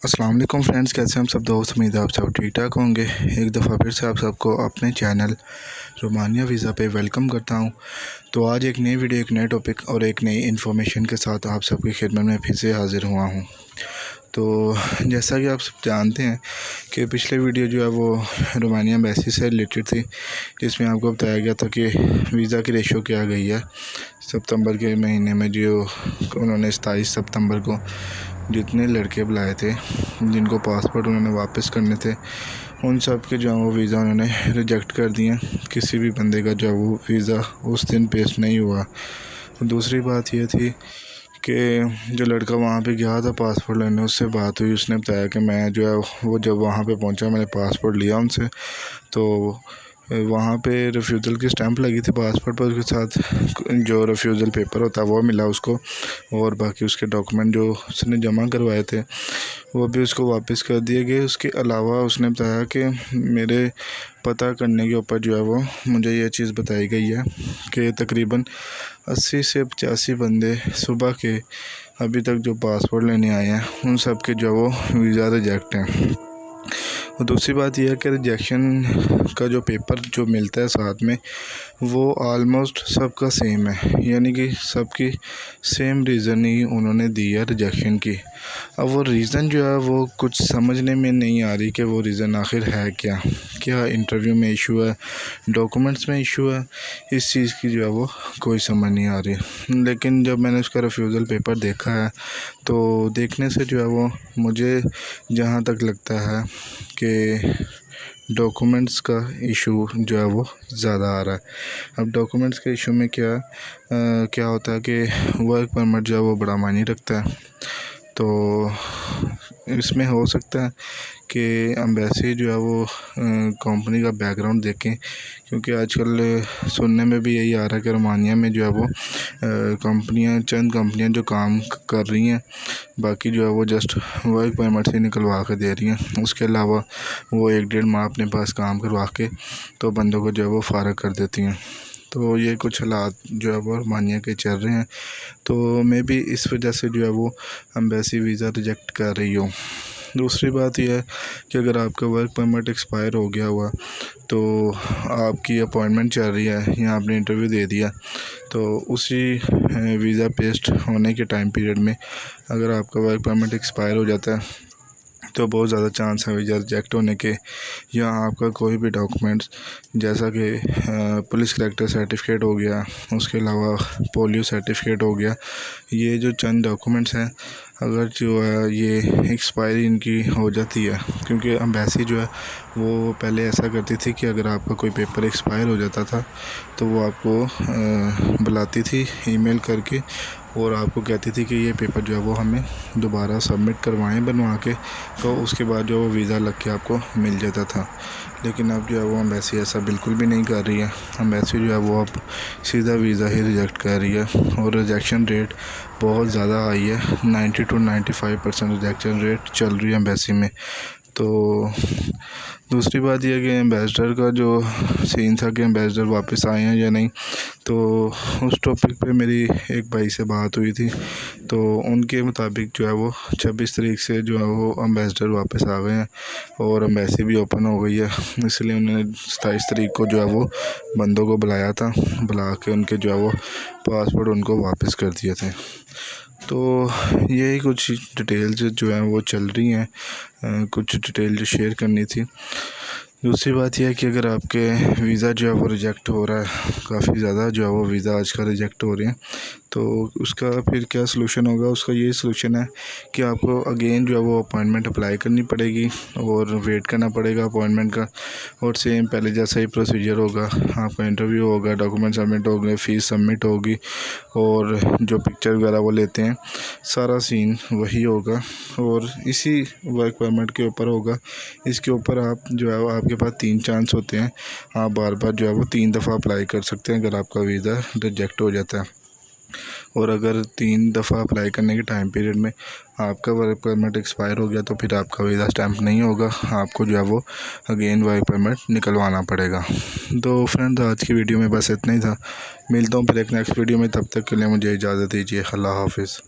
अस्सलाम वालेकुम फ्रेंड्स, कैसे हम सब दोस्त। उम्मीद है आप सब ठीक ठाक होंगे। एक दफ़ा फिर से आप सबको अपने चैनल रोमानिया वीज़ा पे वेलकम करता हूं। तो आज एक नई वीडियो, एक नए टॉपिक और एक नई इन्फॉर्मेशन के साथ आप सबकी खिदमत में फिर से हाज़िर हुआ हूं। तो जैसा कि आप सब जानते हैं कि पिछले वीडियो जो है वो रोमानिया एम्बेसी से रिलेटेड थी, जिसमें आपको बताया गया था कि वीज़ा की रेशो क्या गई है। सितंबर के महीने में जो उन्होंने 27 सितंबर को जितने लड़के बुलाए थे जिनको पासपोर्ट उन्होंने वापस करने थे, उन सब के जो है वो वीज़ा उन्होंने रिजेक्ट कर दिए। किसी भी बंदे का जो है वो वीज़ा उस दिन पेश नहीं हुआ। दूसरी बात ये थी कि जो लड़का वहाँ पे गया था पासपोर्ट लेने, उससे बात हुई। उसने बताया कि मैं जो है वो जब वहाँ पे पहुँचा मैंने पासपोर्ट लिया उनसे, तो वहाँ पे रिफ्यूज़ल की स्टैंप लगी थी पासपोर्ट पर, उसके साथ जो रिफ्यूज़ल पेपर होता है वो मिला उसको, और बाकी उसके डॉक्यूमेंट जो उसने जमा करवाए थे वो भी उसको वापस कर दिए गए। उसके अलावा उसने बताया कि मेरे पता करने के ऊपर जो है वो मुझे ये चीज़ बताई गई है कि तकरीबन 80 से 85 बंदे सुबह के अभी तक जो पासपोर्ट लेने आए हैं उन सब के जो है वो वीज़ा रिजेक्ट हैं। और दूसरी बात यह है कि रिजेक्शन का जो पेपर जो मिलता है साथ में, वो आलमोस्ट सबका सेम है, यानी कि सबकी सेम रीज़न ही उन्होंने दी है रिजेक्शन की। अब वो रीज़न जो है वो कुछ समझने में नहीं आ रही कि वो रीज़न आखिर है क्या। क्या इंटरव्यू में इशू है, डॉक्यूमेंट्स में इशू है, इस चीज़ की जो है वो कोई समझ नहीं आ रही। लेकिन जब मैंने उसका रिफ्यूज़ल पेपर देखा है तो देखने से जो है वो मुझे जहाँ तक लगता है कि डॉक्यूमेंट्स का इशू जो है वो ज़्यादा आ रहा है। अब डॉक्यूमेंट्स के इशू में क्या होता है कि वर्क परमिट जो है वो बड़ा मायने रखता है। तो इसमें हो सकता है कि एम्बेसी जो है वो कंपनी का बैकग्राउंड देखें, क्योंकि आजकल सुनने में भी यही आ रहा है कि रोमानिया में जो है वो चंद कंपनियां जो काम कर रही हैं, बाकी जो है वो जस्ट वर्क परमिट से निकलवा के दे रही हैं। उसके अलावा वो 1-1.5 माह अपने पास काम करवा के तो बंदों को जो है वो फ़ारग कर देती हैं। तो ये कुछ हालात जो है वो रोमानिया के चल रहे हैं। तो मैं भी इस वजह से जो है वो एम्बेसी वीज़ा रिजेक्ट कर रही हूँ। दूसरी बात यह है कि अगर आपका वर्क परमिट एक्सपायर हो गया हुआ तो आपकी अपॉइंटमेंट चल रही है या आपने इंटरव्यू दे दिया, तो उसी वीज़ा पेस्ट होने के टाइम पीरियड में अगर आपका वर्क परमिट एक्सपायर हो जाता है तो बहुत ज़्यादा चांस है वीज़ा रिजेक्ट होने के। या आपका कोई भी डॉक्यूमेंट्स जैसा कि पुलिस करेक्टर सर्टिफिकेट हो गया, उसके अलावा पोलियो सर्टिफिकेट हो गया, ये जो चंद डॉक्यूमेंट्स हैं अगर जो है ये एक्सपायरी इनकी हो जाती है, क्योंकि एम्बेसी जो है वो पहले ऐसा करती थी कि अगर आपका कोई पेपर एक्सपायर हो जाता था तो वो आपको बुलाती थी ईमेल करके और आपको कहती थी कि ये पेपर जो है वो हमें दोबारा सबमिट करवाएं बनवा के, तो उसके बाद जो वो वीज़ा लग के आपको मिल जाता था। लेकिन अब जो है वो एम्बेसी ऐसा बिल्कुल भी नहीं कर रही है। एम्बेसी जो है वो अब सीधा वीज़ा ही रिजेक्ट कर रही है और रिजेक्शन रेट बहुत ज़्यादा हाई है। 90 to 95% रिजेक्शन रेट चल रही है एम्बेसी में। तो दूसरी बात यह है कि एम्बेसडर का जो सीन था कि एम्बेसडर वापस आए हैं या नहीं, तो उस टॉपिक पे मेरी एक भाई से बात हुई थी, तो उनके मुताबिक जो है वो 26 तारीख से जो है वो एम्बेसडर वापस आ गए हैं और एम्बेसी भी ओपन हो गई है। इसलिए उन्होंने 27 तारीख को जो है वो बंदों को बुलाया था, बुला के उनके जो है वो पासपोर्ट उनको वापस कर दिए थे। तो यही कुछ डिटेल्स जो है वो चल रही हैं, कुछ डिटेल जो शेयर करनी थी। दूसरी बात यह है कि अगर आपके वीज़ा जो है वो रिजेक्ट हो रहा है, काफ़ी ज़्यादा जो है वो वीज़ा आजकल रिजेक्ट हो रहे हैं, तो उसका फिर क्या सलूशन होगा। उसका ये सलूशन है कि आपको अगेन जो है वो अपॉइंटमेंट अप्लाई करनी पड़ेगी और वेट करना पड़ेगा अपॉइंटमेंट का, और सेम पहले जैसा ही प्रोसीजर होगा। आपका इंटरव्यू होगा, डॉक्यूमेंट सबमिट होंगे, फ़ीस सबमिट होगी और जो पिक्चर वगैरह वो लेते हैं सारा सीन वही होगा और इसी वर्क परमिट के ऊपर होगा। इसके ऊपर आप जो है आपके पास 3 चांस होते हैं, आप बार बार जो है वो 3 दफ़ा अप्लाई कर सकते हैं अगर आपका वीज़ा रिजेक्ट हो जाता है। और अगर 3 दफ़ा अप्लाई करने के टाइम पीरियड में आपका वर्क परमिट एक्सपायर हो गया तो फिर आपका वीज़ा स्टैम्प नहीं होगा, आपको जो है वो अगेन वर्क परमिट निकलवाना पड़ेगा। तो फ्रेंड्स, आज की वीडियो में बस इतना ही था। मिलता हूँ फिर एक नेक्स्ट वीडियो में, तब तक के लिए मुझे इजाज़त दीजिए। अल्लाह हाफिज़।